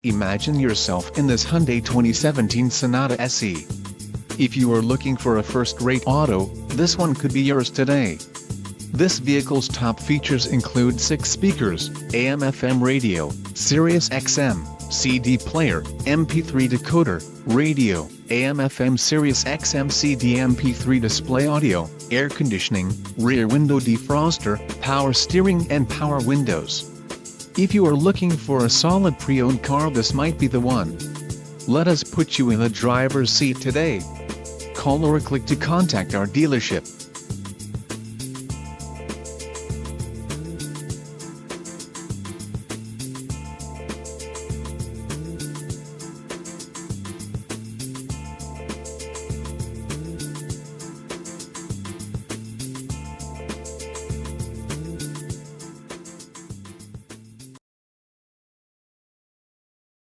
Imagine yourself in this Hyundai 2017 Sonata SE. If you are looking for a first-rate auto, this one could be yours today. This vehicle's top features include 6 speakers, AM/FM radio, Sirius XM, CD player, MP3 decoder, radio, AM/FM Sirius XM CD MP3 display audio, air conditioning, rear window defroster, power steering and power windows. If you are looking for a solid pre-owned car, this might be the one. Let us put you in the driver's seat today. Call or click to contact our dealership.